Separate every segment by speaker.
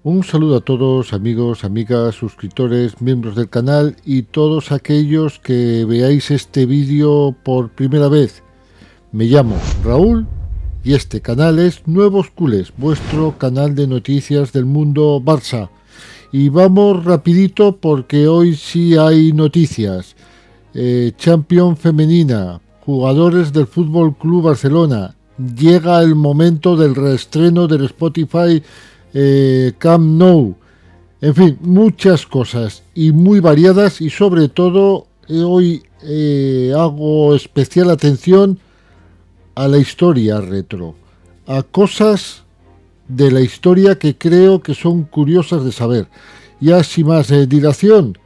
Speaker 1: Un saludo a todos, amigos, amigas, suscriptores, miembros del canal y todos aquellos que veáis este vídeo por primera vez. Me llamo Raúl y este canal es Nuevos Culés, vuestro canal de noticias del mundo Barça. Y vamos rapidito porque hoy sí hay noticias. Champions femenina, jugadores del Fútbol Club Barcelona. Llega el momento del reestreno del Spotify Camp Nou. En fin, muchas cosas y muy variadas, y sobre todo hoy hago especial atención a la historia retro, a cosas de la historia que creo que son curiosas de saber. Ya sin más dilación,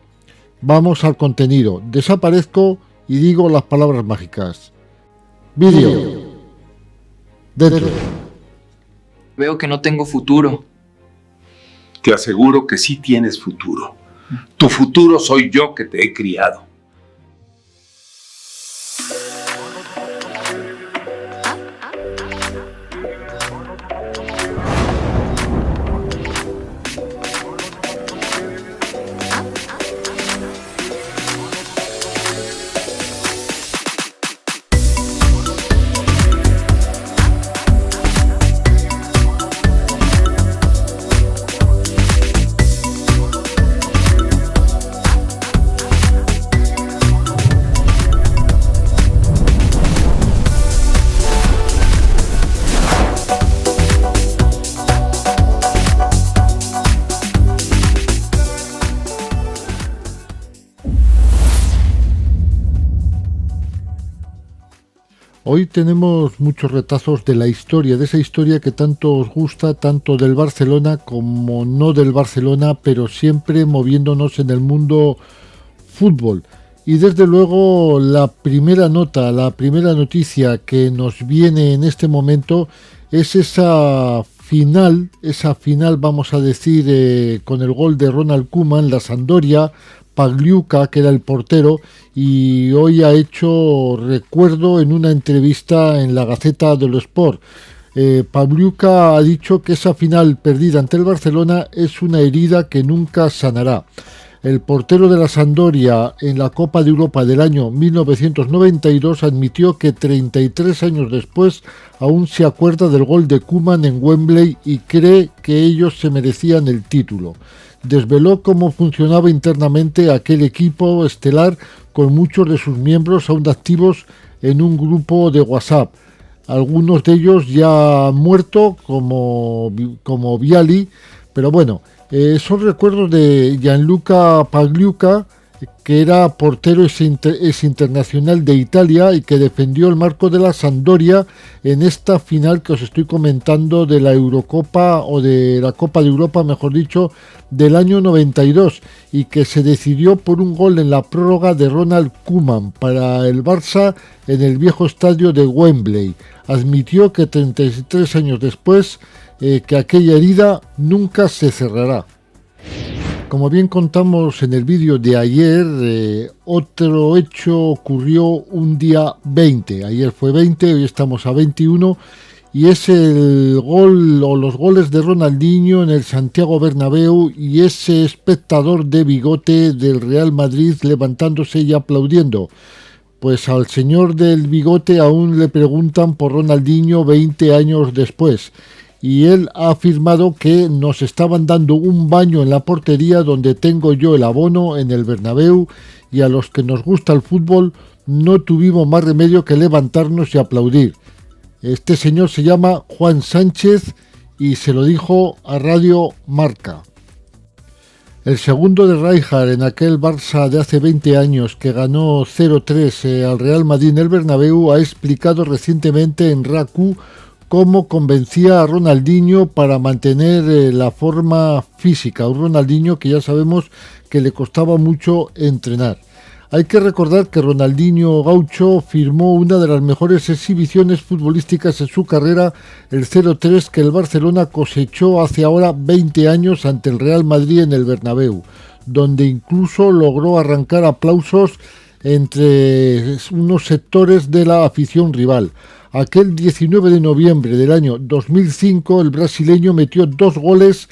Speaker 1: vamos al contenido. Desaparezco y digo las palabras mágicas. Vídeo. Dentro.
Speaker 2: Veo que no tengo futuro.
Speaker 3: Te aseguro que sí tienes futuro. Tu futuro soy yo que te he criado.
Speaker 1: Hoy tenemos muchos retazos de la historia, de esa historia que tanto os gusta, tanto del Barcelona como no del Barcelona, pero siempre moviéndonos en el mundo fútbol. Y desde luego la primera nota, la primera noticia que nos viene en este momento es esa final vamos a decir, con el gol de Ronald Koeman, la Sampdoria, Pagliuca, que era el portero, y hoy ha hecho recuerdo en una entrevista en la Gaceta dello Sport. Pagliuca ha dicho que esa final perdida ante el Barcelona es una herida que nunca sanará. El portero de la Sampdoria en la Copa de Europa del año 1992 admitió que 33 años después aún se acuerda del gol de Koeman en Wembley y cree que ellos se merecían el título. Desveló cómo funcionaba internamente aquel equipo estelar con muchos de sus miembros aún activos en un grupo de WhatsApp. Algunos de ellos ya han muerto, como Vialli, pero bueno, son recuerdos de Gianluca Pagliuca, que era portero ex internacional de Italia y que defendió el marco de la Sampdoria en esta final que os estoy comentando de la Eurocopa, o de la Copa de Europa, mejor dicho, del año 92, y que se decidió por un gol en la prórroga de Ronald Koeman para el Barça en el viejo estadio de Wembley. Admitió que 33 años después que aquella herida nunca se cerrará. Como bien contamos en el vídeo de ayer, otro hecho ocurrió un día 20. Ayer fue 20, hoy estamos a 21, y es el gol o los goles de Ronaldinho en el Santiago Bernabéu y ese espectador de bigote del Real Madrid levantándose y aplaudiendo. Pues al señor del bigote aún le preguntan por Ronaldinho 20 años después. Y él ha afirmado que nos estaban dando un baño en la portería donde tengo yo el abono en el Bernabéu, y a los que nos gusta el fútbol no tuvimos más remedio que levantarnos y aplaudir. Este señor se llama Juan Sánchez y se lo dijo a Radio Marca. El segundo de Rijkaard en aquel Barça de hace 20 años que ganó 0-3 al Real Madrid en el Bernabéu ha explicado recientemente en RACU cómo convencía a Ronaldinho para mantener la forma física. Un Ronaldinho que ya sabemos que le costaba mucho entrenar. Hay que recordar que Ronaldinho Gaucho firmó una de las mejores exhibiciones futbolísticas en su carrera, el 0-3 que el Barcelona cosechó hace ahora 20 años ante el Real Madrid en el Bernabéu, donde incluso logró arrancar aplausos entre unos sectores de la afición rival. Aquel 19 de noviembre del año 2005 el brasileño metió 2 goles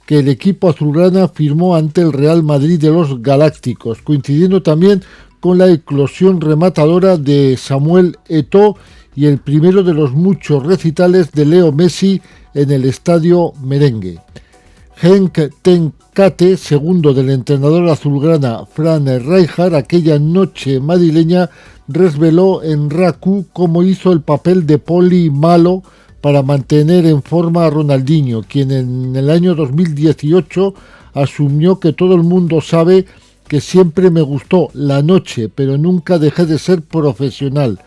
Speaker 1: que el equipo azulgrana firmó ante el Real Madrid de los Galácticos, coincidiendo también con la eclosión rematadora de Samuel Eto'o y el primero de los muchos recitales de Leo Messi en el estadio merengue. Henk ten Kate, segundo del entrenador azulgrana Fran Rijkaard, aquella noche madrileña reveló en Raku cómo hizo el papel de poli malo para mantener en forma a Ronaldinho, quien en el año 2018 asumió que todo el mundo sabe que siempre me gustó la noche, pero nunca dejé de ser profesional,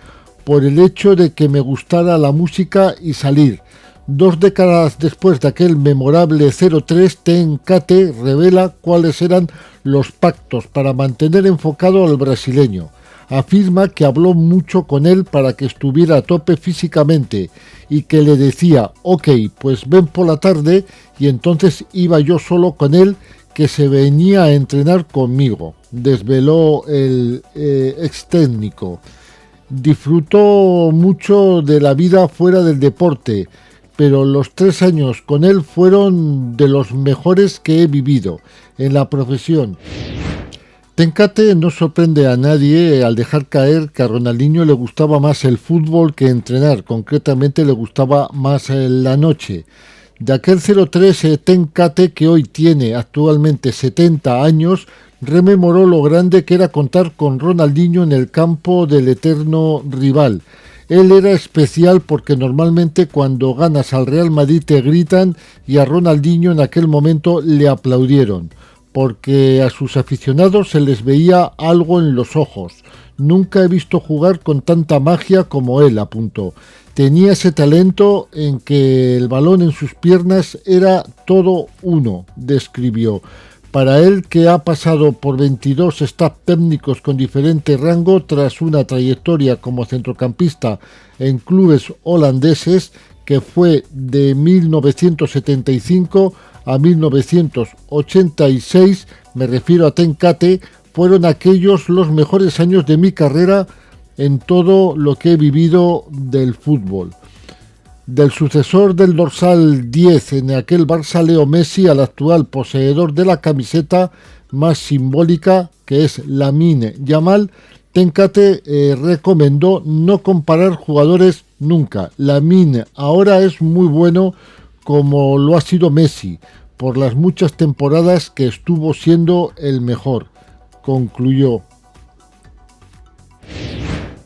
Speaker 1: por el hecho de que me gustara la música y salir. 2 décadas después de aquel memorable 03, Ten Kate revela cuáles eran los pactos para mantener enfocado al brasileño. Afirma que habló mucho con él para que estuviera a tope físicamente y que le decía, ok, pues ven por la tarde, y entonces iba yo solo con él, que se venía a entrenar conmigo, desveló el ex técnico. Disfrutó mucho de la vida fuera del deporte, pero los 3 años con él fueron de los mejores que he vivido en la profesión. Ten Kate no sorprende a nadie al dejar caer que a Ronaldinho le gustaba más el fútbol que entrenar, concretamente le gustaba más la noche. De aquel 03, Ten Kate, que hoy tiene actualmente 70 años, rememoró lo grande que era contar con Ronaldinho en el campo del eterno rival. Él era especial porque normalmente cuando ganas al Real Madrid te gritan, y a Ronaldinho en aquel momento le aplaudieron, porque a sus aficionados se les veía algo en los ojos. Nunca he visto jugar con tanta magia como él, apuntó. Tenía ese talento en que el balón en sus piernas era todo uno, describió. Para él, que ha pasado por 22 staff técnicos con diferente rango tras una trayectoria como centrocampista en clubes holandeses, que fue de 1975 a 1986, me refiero a Ten Kate, fueron aquellos los mejores años de mi carrera en todo lo que he vivido del fútbol. Del sucesor del dorsal 10 en aquel Barça, Leo Messi, al actual poseedor de la camiseta más simbólica, que es Lamine Yamal, Ten Kate recomendó no comparar jugadores nunca. Lamine ahora es muy bueno como lo ha sido Messi, por las muchas temporadas que estuvo siendo el mejor, concluyó.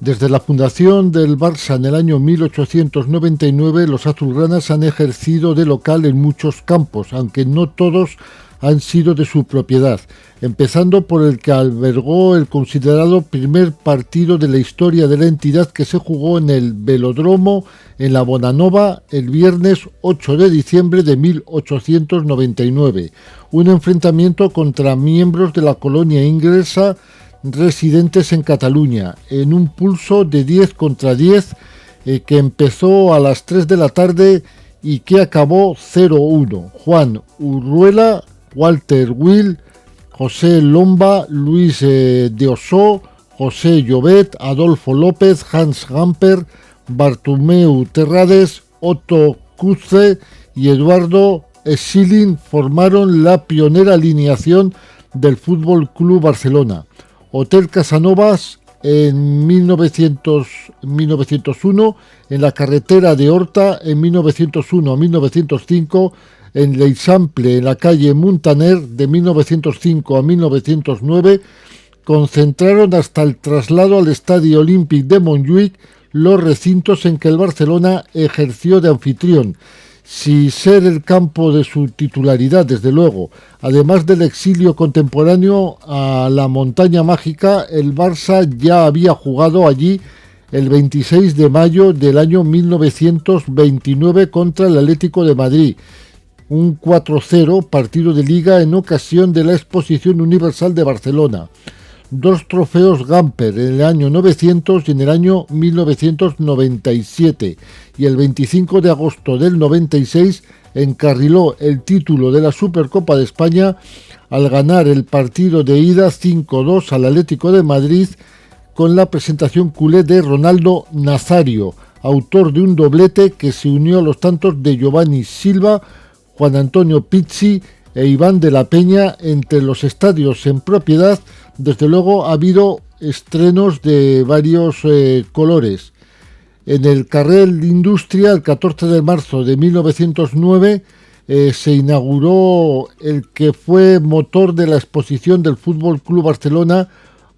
Speaker 1: Desde la fundación del Barça en el año 1899, los azulgranas han ejercido de local en muchos campos, aunque no todos han sido de su propiedad, empezando por el que albergó el considerado primer partido de la historia de la entidad, que se jugó en el Velódromo en la Bonanova el viernes 8 de diciembre de 1899, un enfrentamiento contra miembros de la colonia inglesa residentes en Cataluña, en un pulso de 10 contra 10 que empezó a las 3 de la tarde y que acabó 0-1. Juan Urruela, Walter Will, José Lomba, Luis de Ossó, José Llobet, Adolfo López, Hans Gamper, Bartomeu Terrades, Otto Kutze y Eduardo Schilling formaron la pionera alineación del Fútbol Club Barcelona. Hotel Casanovas en 1901, en la carretera de Horta en 1901 a 1905, en l'Eixample, en la calle Muntaner de 1905 a 1909, concentraron hasta el traslado al Estadio Olímpic de Montjuïc los recintos en que el Barcelona ejerció de anfitrión, sin ser el campo de su titularidad, desde luego. Además del exilio contemporáneo a la Montaña Mágica, el Barça ya había jugado allí el 26 de mayo del año 1929 contra el Atlético de Madrid, un 4-0 partido de liga en ocasión de la Exposición Universal de Barcelona. 2 trofeos Gamper en el año 900 y en el año 1997, y el 25 de agosto del 96 encarriló el título de la Supercopa de España al ganar el partido de ida 5-2 al Atlético de Madrid, con la presentación culé de Ronaldo Nazario, autor de un doblete que se unió a los tantos de Giovanni Silva, Juan Antonio Pizzi e Iván de la Peña. Entre los estadios en propiedad, desde luego, ha habido estrenos de varios colores. En el Carrer Industria, el 14 de marzo de 1909, se inauguró el que fue motor de la exposición del Fútbol Club Barcelona,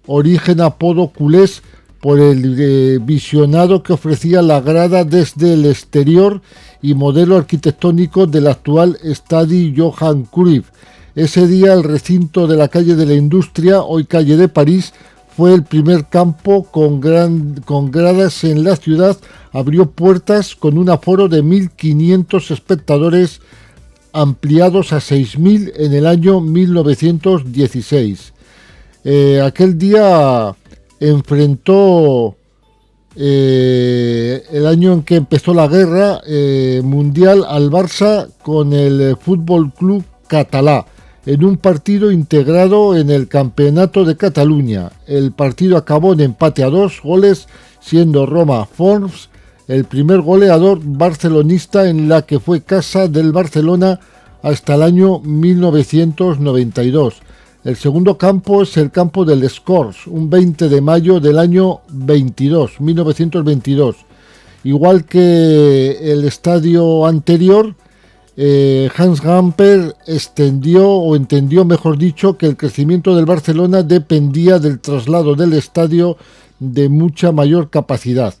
Speaker 1: origen apodo culés, por el visionado que ofrecía la grada desde el exterior y modelo arquitectónico del actual Estadi Johan Cruyff. Ese día el recinto de la calle de la Industria, hoy calle de París, fue el primer campo con gradas en la ciudad. Abrió puertas con un aforo de 1.500 espectadores, ampliados a 6.000 en el año 1916. Aquel día enfrentó el año en que empezó la guerra mundial al Barça con el Fútbol Club Català en un partido integrado en el Campeonato de Cataluña. El partido acabó en empate a 2 goles, siendo Roma Forns el primer goleador barcelonista en la que fue casa del Barcelona hasta el año 1992. El segundo campo es el campo del Scores, un 20 de mayo del año 1922. Igual que el estadio anterior, Hans Gamper entendió, mejor dicho, que el crecimiento del Barcelona dependía del traslado del estadio de mucha mayor capacidad.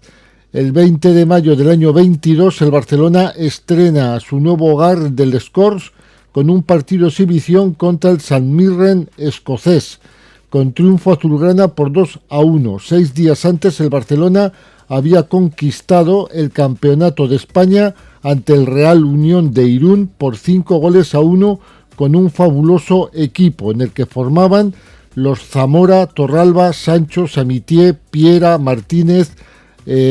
Speaker 1: El 20 de mayo del año 22, el Barcelona estrena su nuevo hogar del Scores con un partido exhibición contra el St Mirren escocés, con triunfo azulgrana por 2-1. 6 días antes, el Barcelona había conquistado el Campeonato de España ante el Real Unión de Irún por 5-1, con un fabuloso equipo en el que formaban los Zamora, Torralba, Sancho, Samitier, Piera, Martínez,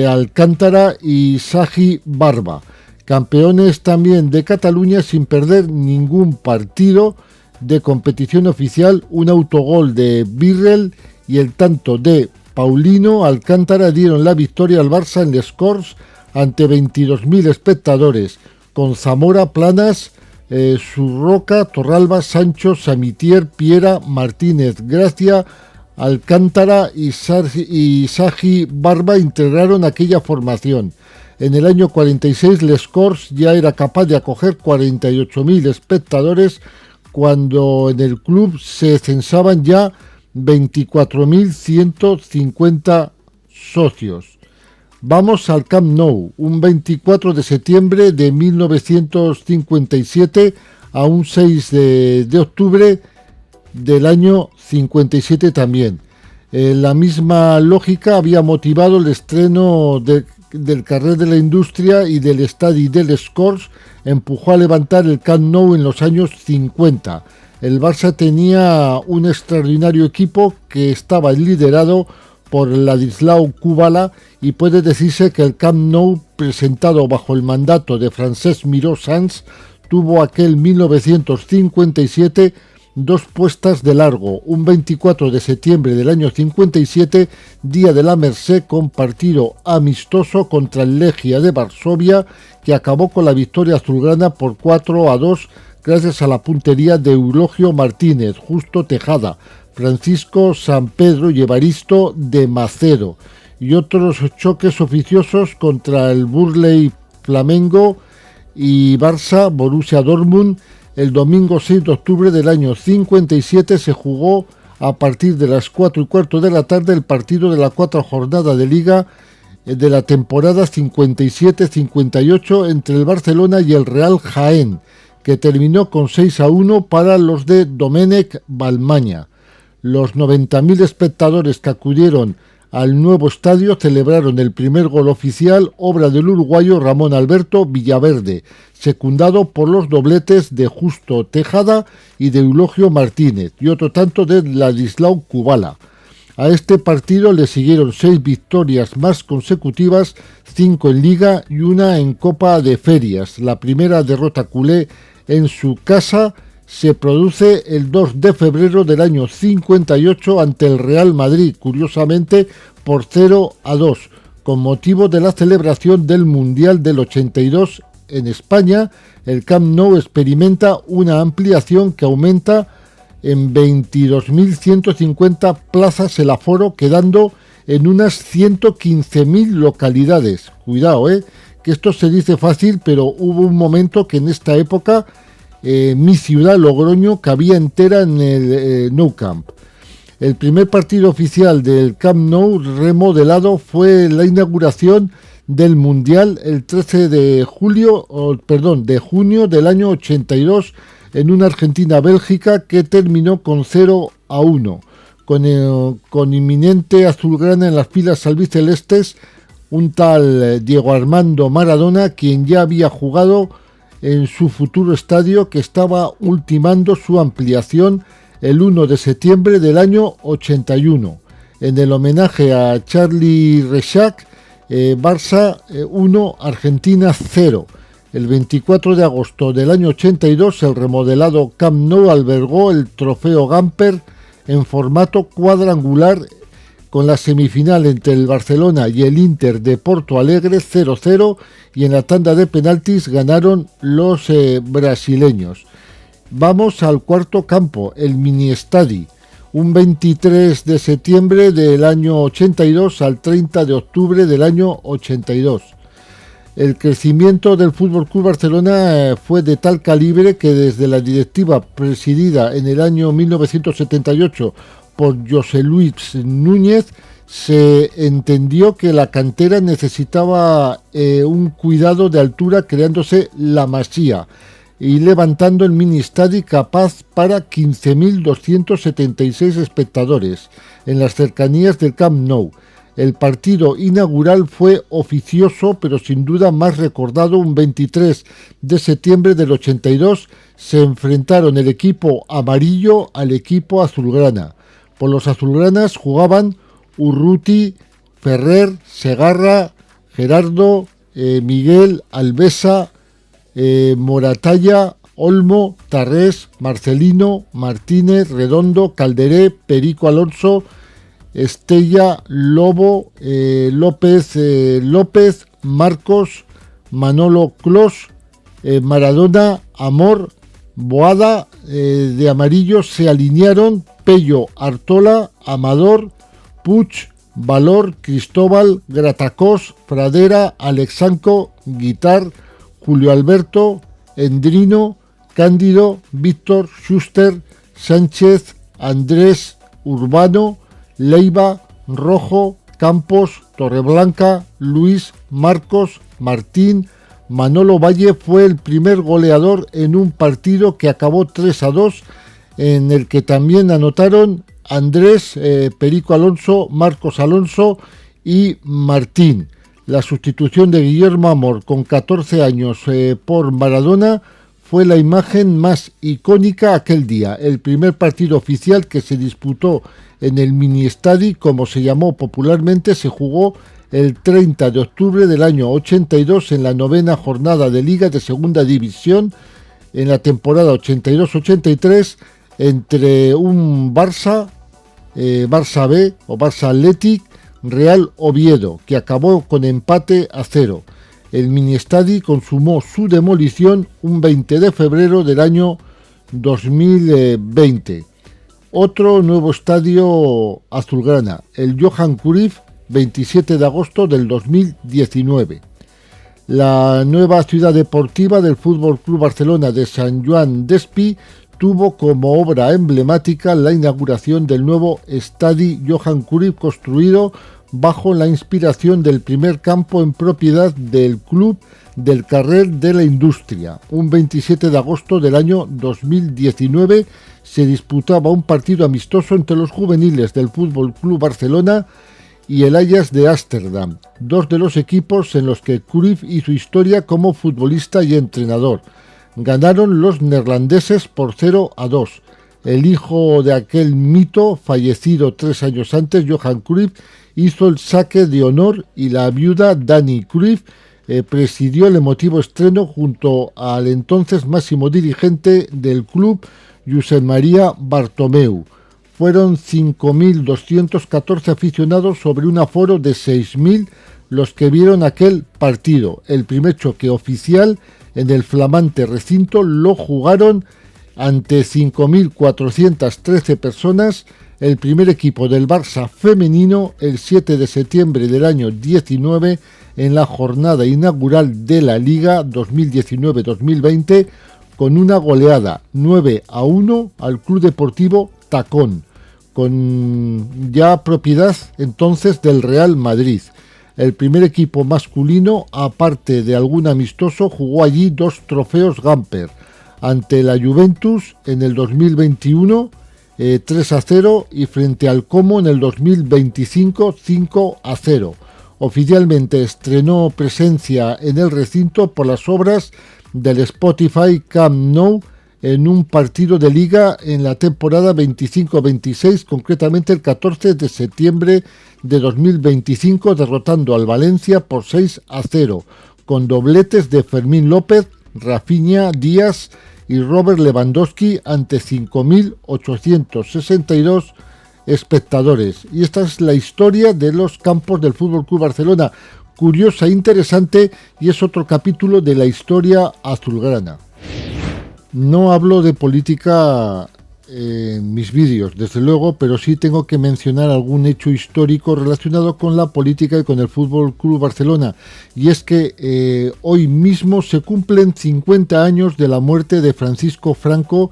Speaker 1: Alcántara y Sagi Barba. Campeones también de Cataluña sin perder ningún partido de competición oficial. Un autogol de Birrell y el tanto de Paulino Alcántara dieron la victoria al Barça en Les Corts ante 22.000 espectadores, con Zamora, Planas, Surroca, Torralba, Sancho, Samitier, Piera, Martínez, Gracia, Alcántara y Sagi Barba integraron aquella formación. En el año 46, Les Corts ya era capaz de acoger 48.000 espectadores, cuando en el club se censaban ya 24.150 socios. Vamos al Camp Nou, un 24 de septiembre de 1957 a un 6 de octubre del año 57 también. La misma lógica había motivado el estreno del Carrer de la Industria y del Estadi dels Corts. Empujó a levantar el Camp Nou en los años 50. El Barça tenía un extraordinario equipo que estaba liderado por Ladislau Kubala, y puede decirse que el Camp Nou, presentado bajo el mandato de Francesc Miró Sans, tuvo aquel 1957 dos puestas de largo. Un 24 de septiembre del año 57, día de la Merced, con partido amistoso contra el Legia de Varsovia, que acabó con la victoria azulgrana por 4-2 gracias a la puntería de Eulogio Martínez, Justo Tejada, Francisco San Pedro y Evaristo de Macedo, y otros choques oficiosos contra el Burley Flamengo y Barça Borussia Dortmund. El domingo 6 de octubre del año 57 se jugó a partir de las 4:15 de la tarde el partido de la cuarta jornada de Liga de la temporada 57-58 entre el Barcelona y el Real Jaén, que terminó con 6-1 para los de Domènec Balmanya. Los 90.000 espectadores que acudieron al nuevo estadio celebraron el primer gol oficial, obra del uruguayo Ramón Alberto Villaverde, secundado por los dobletes de Justo Tejada y de Eulogio Martínez, y otro tanto de Ladislau Kubala. A este partido le siguieron 6 victorias más consecutivas, 5 en Liga y 1 en Copa de Ferias. La primera derrota culé en su casa se produce el 2 de febrero del año 58 ante el Real Madrid, curiosamente por 0-2, con motivo de la celebración del Mundial del 82 En España, el Camp Nou experimenta una ampliación que aumenta en 22.150 plazas el aforo, quedando en unas 115.000 localidades. Cuidado, que esto se dice fácil, pero hubo un momento que en esta época mi ciudad, Logroño, cabía entera en el Nou Camp. El primer partido oficial del Camp Nou remodelado fue la inauguración del Mundial el 13 de junio del año 82 en una Argentina-Bélgica que terminó con 0-1, con inminente azulgrana en las filas albicelestes, un tal Diego Armando Maradona, quien ya había jugado en su futuro estadio, que estaba ultimando su ampliación el 1 de septiembre del año 81. En el homenaje a Charlie Rexach, Barça 1, Argentina 0. El 24 de agosto del año 82, el remodelado Camp Nou albergó el trofeo Gamper en formato cuadrangular, con la semifinal entre el Barcelona y el Inter de Porto Alegre 0-0, y en la tanda de penaltis ganaron los brasileños. Vamos al cuarto campo, el Mini Estadi, un 23 de septiembre del año 82 al 30 de octubre del año 82. El crecimiento del FC Barcelona fue de tal calibre que desde la directiva presidida en el año 1978 por José Luis Núñez se entendió que la cantera necesitaba un cuidado de altura, creándose la Masía y levantando el Mini Estadi capaz para 15.276 espectadores en las cercanías del Camp Nou. El partido inaugural fue oficioso, pero sin duda más recordado. Un 23 de septiembre del 82 se enfrentaron el equipo amarillo al equipo azulgrana. Por los azulgranas jugaban Urruti, Ferrer, Segarra, Gerardo, Miguel, Albesa, Moratalla, Olmo, Tarrés, Marcelino, Martínez, Redondo, Calderé, Perico Alonso, Estella, Lobo, López, Marcos, Manolo Clos, Maradona, Amor, Boada. De amarillo se alinearon Pello, Artola, Amador, Puig, Valor, Cristóbal, Gratacós, Pradera, Alexanco, Guitar, Julio Alberto, Endrino, Cándido, Víctor, Schuster, Sánchez, Andrés, Urbano, Leiva, Rojo, Campos, Torreblanca, Luis, Marcos, Martín. Manolo Valle fue el primer goleador en un partido que acabó 3-2, en el que también anotaron Andrés, Perico Alonso, Marcos Alonso y Martín. La sustitución de Guillermo Amor con 14 años por Maradona fue la imagen más icónica aquel día. El primer partido oficial que se disputó en el Mini Estadi, como se llamó popularmente, se jugó el 30 de octubre del año 82 en la 9ª jornada de Liga de Segunda División en la temporada 82-83 entre un Barça B o Barça Athletic Real Oviedo, que acabó con empate a 0. El Mini Estadi consumó su demolición un 20 de febrero del año 2020. Otro nuevo estadio azulgrana, el Johan Cruyff, 27 de agosto del 2019. La nueva ciudad deportiva del FC Barcelona de Sant Joan d'Espí tuvo como obra emblemática la inauguración del nuevo Estadi Johan Cruyff, construido bajo la inspiración del primer campo en propiedad del Club del Carrer de la Industria. Un 27 de agosto del año 2019 se disputaba un partido amistoso entre los juveniles del FC Barcelona y el Ajax de Ámsterdam, dos de los equipos en los que Cruyff hizo historia como futbolista y entrenador. Ganaron los neerlandeses por 0-2. El hijo de aquel mito, fallecido 3 años antes, Johan Cruyff, hizo el saque de honor y la viuda Dani Cruyff presidió el emotivo estreno junto al entonces máximo dirigente del club, Josep María Bartomeu. Fueron 5.214 aficionados sobre un aforo de 6.000 los que vieron aquel partido, el primer choque oficial En el flamante recinto lo jugaron ante 5.413 personas el primer equipo del Barça femenino el 7 de septiembre del año 19 en la jornada inaugural de la Liga 2019-2020 con una goleada 9-1 al Club Deportivo Tacón, con ya propiedad entonces del Real Madrid. El primer equipo masculino, aparte de algún amistoso, jugó allí 2 trofeos Gamper, ante la Juventus en el 2021 3-0 y frente al Como en el 2025 5-0. Oficialmente estrenó presencia en el recinto por las obras del Spotify Camp Nou en un partido de liga en la temporada 25-26, concretamente el 14 de septiembre de 2025, derrotando al Valencia por 6-0, con dobletes de Fermín López, Rafinha, Díaz y Robert Lewandowski ante 5.862 espectadores. Y esta es la historia de los campos del FC Barcelona, curiosa e interesante, y es otro capítulo de la historia azulgrana. No hablo de política en mis vídeos, desde luego, pero sí tengo que mencionar algún hecho histórico relacionado con la política y con el FC Barcelona, y es que hoy mismo se cumplen 50 años de la muerte de Francisco Franco,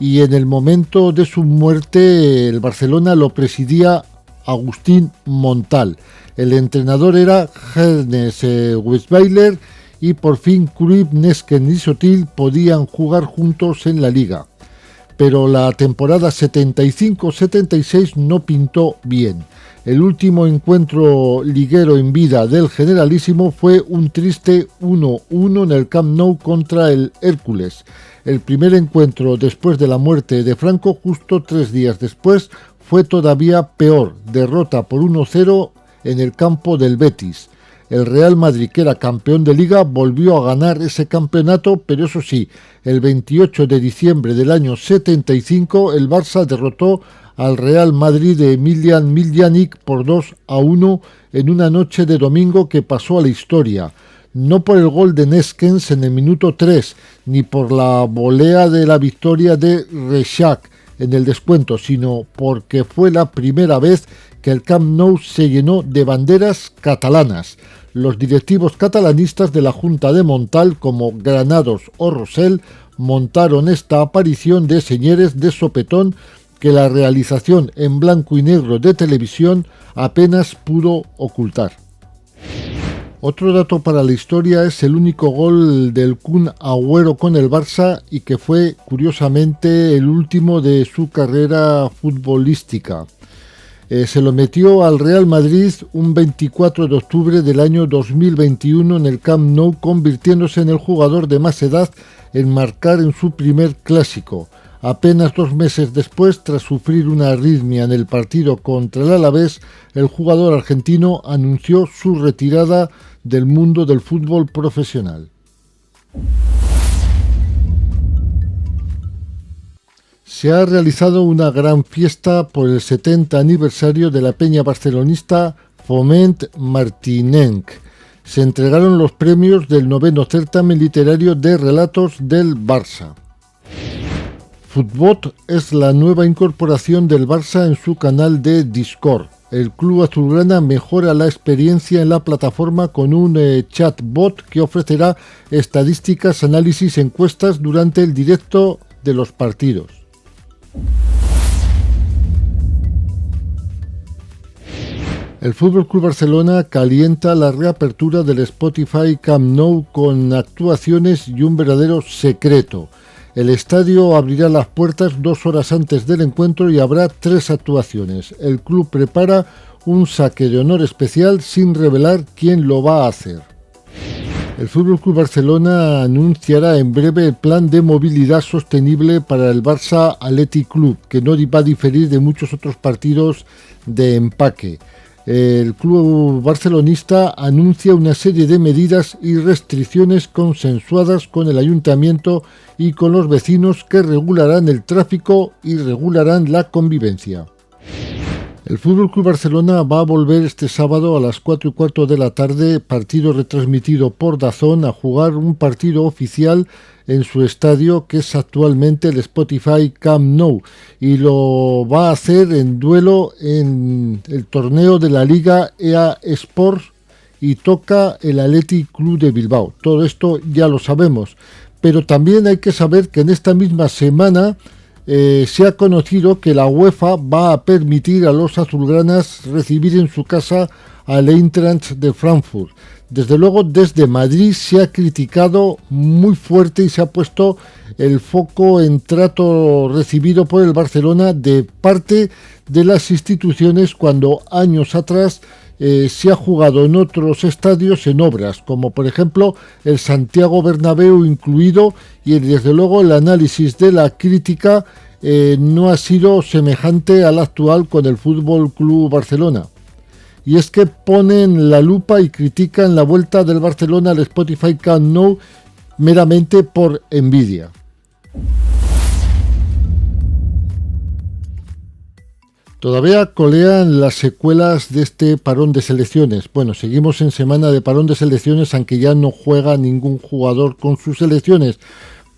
Speaker 1: y en el momento de su muerte el Barcelona lo presidía Agustín Montal. El entrenador era Ernest Weisweiler, y por fin Cruyff, Nesken y Sotil podían jugar juntos en la liga. Pero la temporada 75-76 no pintó bien. El último encuentro liguero en vida del Generalísimo fue un triste 1-1 en el Camp Nou contra el Hércules. El primer encuentro después de la muerte de Franco, justo 3 días después, fue todavía peor, derrota por 1-0 en el campo del Betis. El Real Madrid, que era campeón de Liga, volvió a ganar ese campeonato, pero eso sí, el 28 de diciembre del año 75, el Barça derrotó al Real Madrid de Miljan Miljanic por 2-1 en una noche de domingo que pasó a la historia. No por el gol de Neskens en el minuto 3, ni por la volea de la victoria de Reixac en el descuento, sino porque fue la primera vez que el Camp Nou se llenó de banderas catalanas. Los directivos catalanistas de la Junta de Montal, como Granados o Rosell, montaron esta aparición de señores de sopetón que la realización en blanco y negro de televisión apenas pudo ocultar. Otro dato para la historia es el único gol del Kun Agüero con el Barça, y que fue curiosamente el último de su carrera futbolística. Se lo metió al Real Madrid un 24 de octubre del año 2021 en el Camp Nou, convirtiéndose en el jugador de más edad en marcar en su primer clásico. Apenas 2 meses después, tras sufrir una arritmia en el partido contra el Alavés, el jugador argentino anunció su retirada del mundo del fútbol profesional. Se ha realizado una gran fiesta por el 70 aniversario de la peña barcelonista Foment Martinenc. Se entregaron los premios del 9º certamen literario de relatos del Barça. Futbot es la nueva incorporación del Barça en su canal de Discord. El club azulgrana mejora la experiencia en la plataforma con un chatbot que ofrecerá estadísticas, análisis, encuestas durante el directo de los partidos. El FC Barcelona calienta la reapertura del Spotify Camp Nou con actuaciones y un verdadero secreto. El estadio abrirá las puertas 2 horas antes del encuentro y habrá 3 actuaciones. El club prepara un saque de honor especial sin revelar quién lo va a hacer. El FC Barcelona anunciará en breve el plan de movilidad sostenible para el Barça Athletic Club, que no va a diferir de muchos otros partidos de empaque. El club barcelonista anuncia una serie de medidas y restricciones consensuadas con el ayuntamiento y con los vecinos que regularán el tráfico y regularán la convivencia. El Fútbol Club Barcelona va a volver este sábado a las 4:15 de la tarde, partido retransmitido por DAZN, a jugar un partido oficial en su estadio, que es actualmente el Spotify Camp Nou, y lo va a hacer en duelo en el torneo de la Liga EA Sports, y toca el Athletic Club de Bilbao. Todo esto ya lo sabemos, pero también hay que saber que en esta misma semana se ha conocido que la UEFA va a permitir a los azulgranas recibir en su casa al Eintracht de Frankfurt. Desde luego, desde Madrid se ha criticado muy fuerte y se ha puesto el foco en trato recibido por el Barcelona de parte de las instituciones, cuando años atrás se ha jugado en otros estadios en obras, como por ejemplo el Santiago Bernabéu incluido, y desde luego el análisis de la crítica no ha sido semejante al actual con el Fútbol Club Barcelona. Y es que ponen la lupa y critican la vuelta del Barcelona al Spotify Camp Nou meramente por envidia. Todavía colean las secuelas de este parón de selecciones. Bueno, seguimos en semana de parón de selecciones, aunque ya no juega ningún jugador con sus selecciones.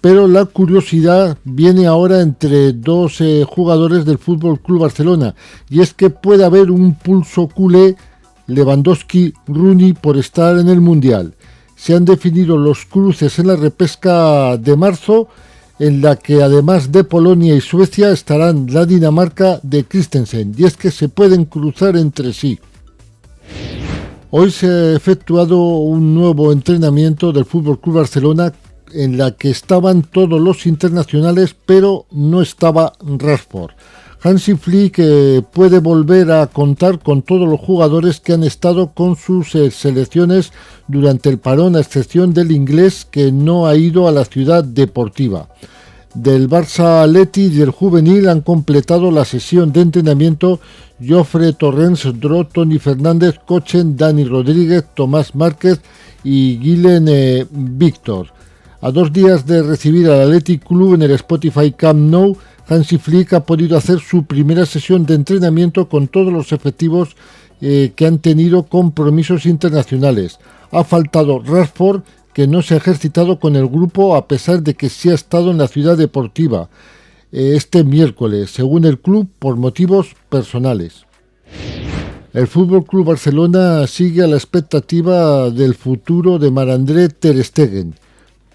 Speaker 1: Pero la curiosidad viene ahora entre dos jugadores del Fútbol Club Barcelona, y es que puede haber un pulso culé Lewandowski-Rooney por estar en el Mundial. Se han definido los cruces en la repesca de marzo, en la que además de Polonia y Suecia estarán la Dinamarca de Christensen, y es que se pueden cruzar entre sí. Hoy se ha efectuado un nuevo entrenamiento del Fútbol Club Barcelona, en la que estaban todos los internacionales, pero no estaba Rashford. Hansi Flick puede volver a contar con todos los jugadores que han estado con sus selecciones durante el parón, a excepción del inglés, que no ha ido a la ciudad deportiva. Del Barça Athletic y del juvenil han completado la sesión de entrenamiento Jofre Torrens, Dro, Toni Fernández, Kochen, Dani Rodríguez, Tomás Márquez y Guilen Víctor. A 2 días de recibir al Athletic Club en el Spotify Camp Nou, Hansi Flick ha podido hacer su primera sesión de entrenamiento con todos los efectivos que han tenido compromisos internacionales. Ha faltado Rashford, que no se ha ejercitado con el grupo a pesar de que sí ha estado en la ciudad deportiva este miércoles, según el club, por motivos personales. El Fútbol Club Barcelona sigue a la expectativa del futuro de Marc-André ter Stegen.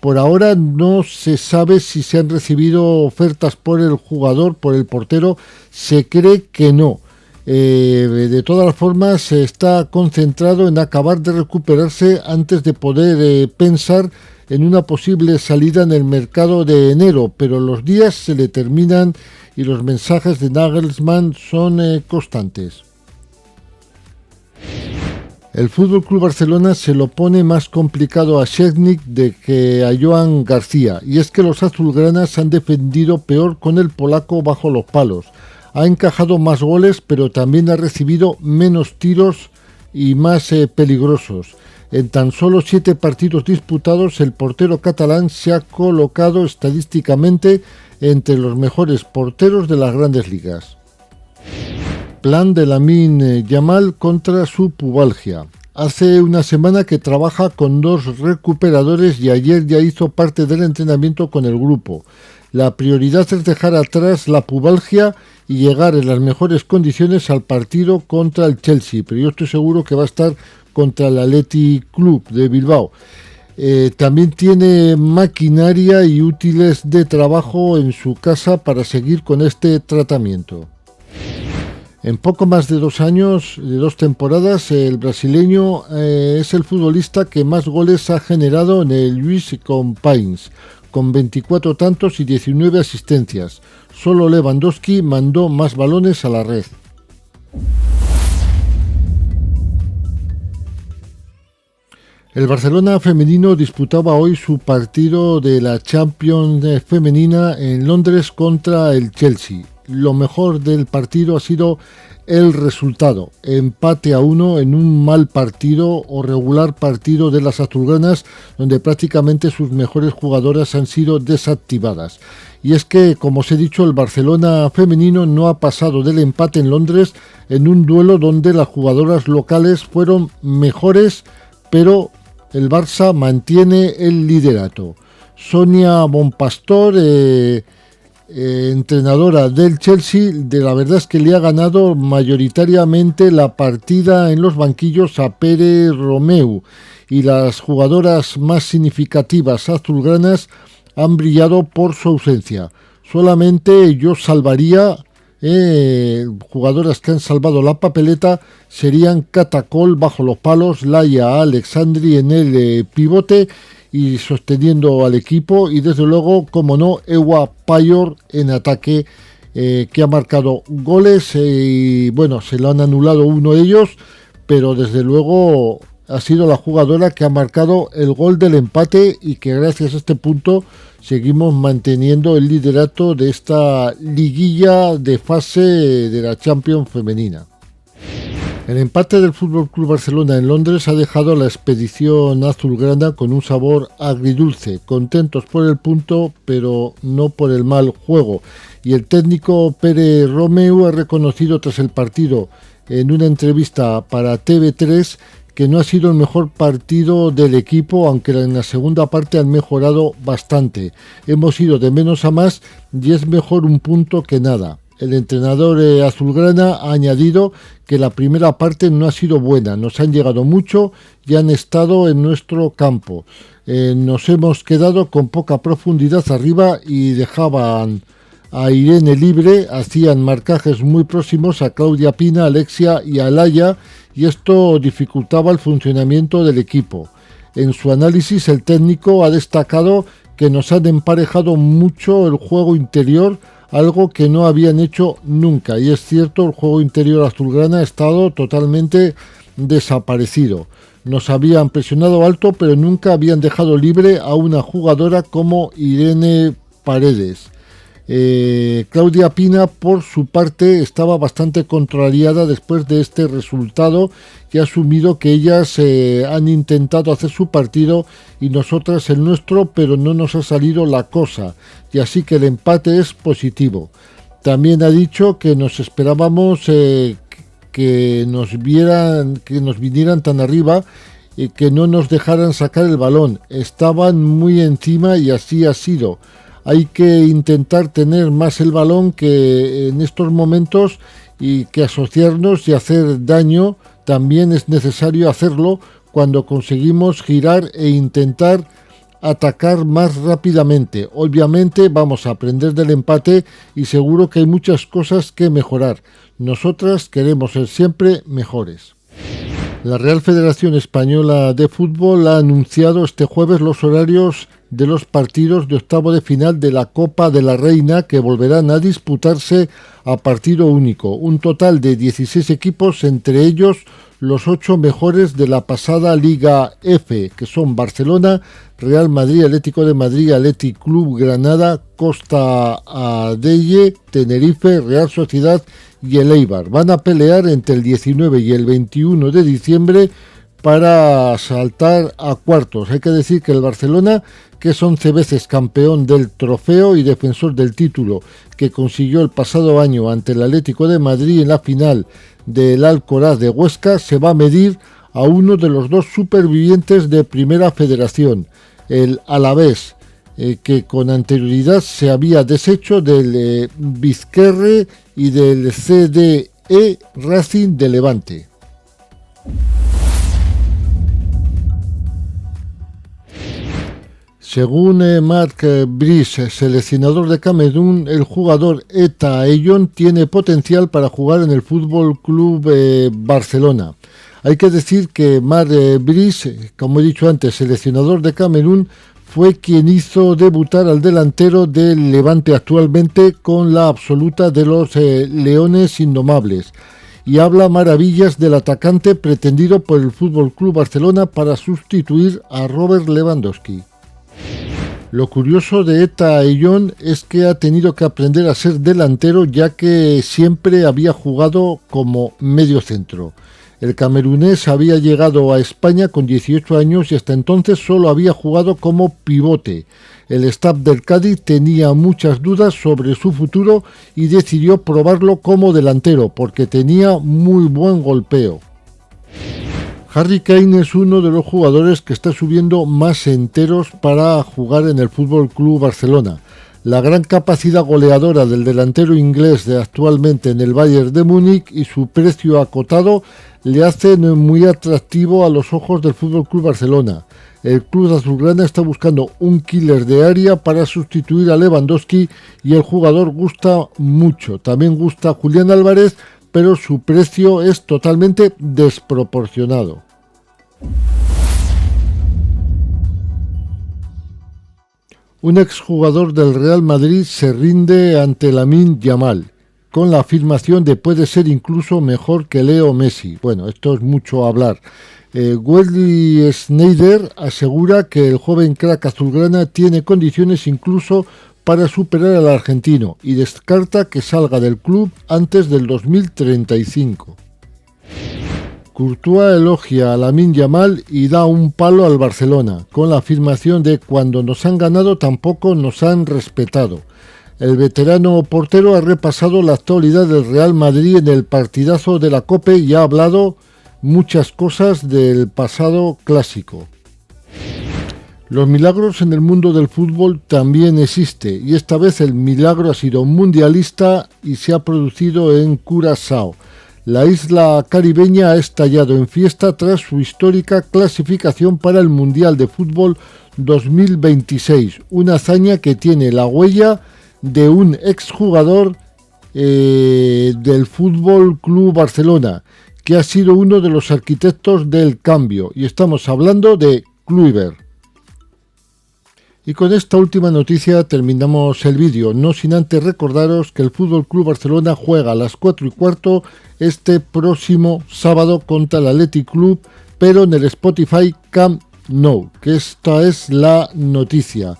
Speaker 1: Por ahora no se sabe si se han recibido ofertas por el jugador, por el portero. Se cree que no. De todas formas, se está concentrado en acabar de recuperarse antes de poder pensar en una posible salida en el mercado de enero, pero los días se le terminan y los mensajes de Nagelsmann son constantes. El Fútbol Club Barcelona se lo pone más complicado a Šećnik de que a Joan García, y es que los azulgranas han defendido peor con el polaco bajo los palos. Ha encajado más goles, pero también ha recibido menos tiros y más peligrosos. En tan solo 7 partidos disputados, el portero catalán se ha colocado estadísticamente entre los mejores porteros de las grandes ligas. Plan de Lamine Yamal contra su pubalgia. Hace una semana que trabaja con 2 recuperadores y ayer ya hizo parte del entrenamiento con el grupo. La prioridad es dejar atrás la pubalgia y llegar en las mejores condiciones al partido contra el Chelsea, pero yo estoy seguro que va a estar contra el Athletic Club de Bilbao. También tiene maquinaria y útiles de trabajo en su casa para seguir con este tratamiento. En poco más de 2 años, de 2 temporadas, el brasileño es el futbolista que más goles ha generado en el Luis Companys, con 24 tantos y 19 asistencias. Solo Lewandowski mandó más balones a la red. El Barcelona femenino disputaba hoy su partido de la Champions femenina en Londres contra el Chelsea. Lo mejor del partido ha sido el resultado, empate a 1 en un mal partido o regular partido de las azulgranas, donde prácticamente sus mejores jugadoras han sido desactivadas. y es que, como os he dicho, el Barcelona femenino no ha pasado del empate en Londres en un duelo donde las jugadoras locales fueron mejores, pero el Barça mantiene el liderato. Sonia Bonpastor, entrenadora del Chelsea, la verdad es que le ha ganado mayoritariamente la partida en los banquillos a Pere Romeu, y las jugadoras más significativas azulgranas han brillado por su ausencia. Solamente yo salvaría, jugadoras que han salvado la papeleta serían Catacol bajo los palos, Laia Alexandri en el pivote y sosteniendo al equipo, y desde luego, como no, Ewa Payor en ataque, que ha marcado goles, y bueno, se lo han anulado uno de ellos, pero desde luego ha sido la jugadora que ha marcado el gol del empate, y que gracias a este punto seguimos manteniendo el liderato de esta liguilla de fase de la Champions femenina. El empate del FC Barcelona en Londres ha dejado a la expedición azulgrana con un sabor agridulce, contentos por el punto, pero no por el mal juego. Y el técnico Pere Romeu ha reconocido tras el partido en una entrevista para TV3 que no ha sido el mejor partido del equipo, aunque en la segunda parte han mejorado bastante. Hemos ido de menos a más y es mejor un punto que nada. El entrenador azulgrana ha añadido que la primera parte no ha sido buena, nos han llegado mucho y han estado en nuestro campo. Nos hemos quedado con poca profundidad arriba y dejaban a Irene libre, hacían marcajes muy próximos a Claudia Pina, Alexia y Alaya, y esto dificultaba el funcionamiento del equipo. En su análisis, el técnico ha destacado que nos han emparejado mucho el juego interior, algo que no habían hecho nunca, y es cierto, el juego interior azulgrana ha estado totalmente desaparecido. Nos habían presionado alto, pero nunca habían dejado libre a una jugadora como Irene Paredes. Claudia Pina, por su parte, estaba bastante contrariada después de este resultado y ha asumido que ellas han intentado hacer su partido y nosotras el nuestro, pero no nos ha salido la cosa, y así que el empate es positivo. También ha dicho que nos esperábamos que nos vinieran tan arriba y que no nos dejaran sacar el balón. Estaban muy encima y así ha sido. Hay que intentar tener más el balón que en estos momentos, y que asociarnos y hacer daño también es necesario hacerlo cuando conseguimos girar e intentar atacar más rápidamente. Obviamente vamos a aprender del empate y seguro que hay muchas cosas que mejorar. Nosotras queremos ser siempre mejores. La Real Federación Española de Fútbol ha anunciado este jueves los horarios de los partidos de octavo de final de la Copa de la Reina, que volverán a disputarse a partido único. Un total de 16 equipos, entre ellos los 8 mejores de la pasada Liga F, que son Barcelona, Real Madrid, Atlético de Madrid, Athletic Club Granada, Costa Adelle, Tenerife, Real Sociedad y el Eibar. Van a pelear entre el 19 y el 21 de diciembre para saltar a cuartos. Hay que decir que el Barcelona, que es 11 veces campeón del trofeo y defensor del título que consiguió el pasado año ante el Atlético de Madrid en la final del Alcoraz de Huesca, se va a medir a uno de los dos supervivientes de Primera Federación, el Alavés, que con anterioridad se había deshecho del Vizquerre y del CDE Racing de Levante. Según Marc Brice, seleccionador de Camerún, el jugador Eta Ayon tiene potencial para jugar en el Fútbol Club Barcelona. Hay que decir que Marc Brice, como he dicho antes, seleccionador de Camerún, fue quien hizo debutar al delantero del Levante actualmente con la absoluta de los Leones Indomables, y habla maravillas del atacante pretendido por el Fútbol Club Barcelona para sustituir a Robert Lewandowski. Lo curioso de Eta Ayon es que ha tenido que aprender a ser delantero, ya que siempre había jugado como medio centro. El camerunés había llegado a España con 18 años y hasta entonces solo había jugado como pivote. El staff del Cádiz tenía muchas dudas sobre su futuro y decidió probarlo como delantero porque tenía muy buen golpeo. Harry Kane es uno de los jugadores que está subiendo más enteros para jugar en el FC Barcelona. La gran capacidad goleadora del delantero inglés de actualmente en el Bayern de Múnich y su precio acotado le hacen muy atractivo a los ojos del FC Barcelona. El club azulgrana está buscando un killer de área para sustituir a Lewandowski y el jugador gusta mucho. También gusta Julián Álvarez, pero su precio es totalmente desproporcionado. Un exjugador del Real Madrid se rinde ante Lamine Yamal, con la afirmación de puede ser incluso mejor que Leo Messi. Bueno, esto es mucho hablar. Wesley Sneijder asegura que el joven crack azulgrana tiene condiciones incluso para superar al argentino y descarta que salga del club antes del 2035. Courtois elogia a Lamine Yamal y da un palo al Barcelona, con la afirmación de cuando nos han ganado tampoco nos han respetado. El veterano portero ha repasado la actualidad del Real Madrid en el partidazo de la COPE y ha hablado muchas cosas del pasado clásico. Los milagros en el mundo del fútbol también existe y esta vez el milagro ha sido mundialista y se ha producido en Curazao. La isla caribeña ha estallado en fiesta tras su histórica clasificación para el Mundial de Fútbol 2026, una hazaña que tiene la huella de un exjugador del Fútbol Club Barcelona, que ha sido uno de los arquitectos del cambio, y estamos hablando de Kluivert. Y con esta última noticia terminamos el vídeo, no sin antes recordaros que el FC Barcelona juega a las 4:15 este próximo sábado contra el Athletic Club, pero en el Spotify Camp Nou, que esta es la noticia.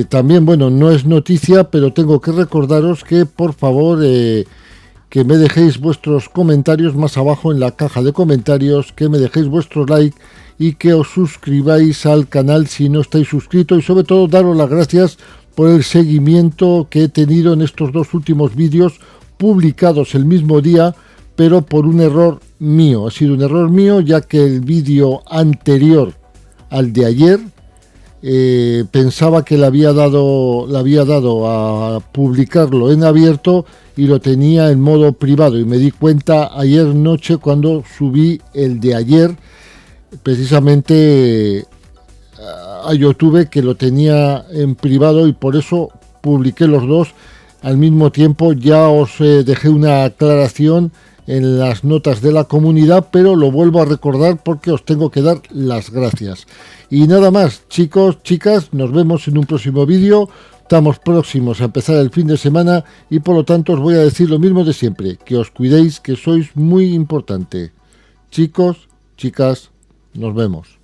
Speaker 1: También, bueno, no es noticia, pero tengo que recordaros que por favor que me dejéis vuestros comentarios más abajo en la caja de comentarios, que me dejéis vuestro like y que os suscribáis al canal si no estáis suscritos, y sobre todo daros las gracias por el seguimiento que he tenido en estos dos últimos vídeos publicados el mismo día, pero por un error mío. Ha sido un error mío, ya que el vídeo anterior al de ayer pensaba que le había dado a publicarlo en abierto y lo tenía en modo privado, y me di cuenta ayer noche cuando subí el de ayer precisamente a YouTube, que lo tenía en privado, y por eso publiqué los dos al mismo tiempo. Ya os dejé una aclaración en las notas de la comunidad, pero lo vuelvo a recordar porque os tengo que dar las gracias. Y nada más, chicos, chicas, nos vemos en un próximo vídeo. Estamos próximos a empezar el fin de semana y por lo tanto os voy a decir lo mismo de siempre, que os cuidéis, que sois muy importante. Chicos, chicas, nos vemos.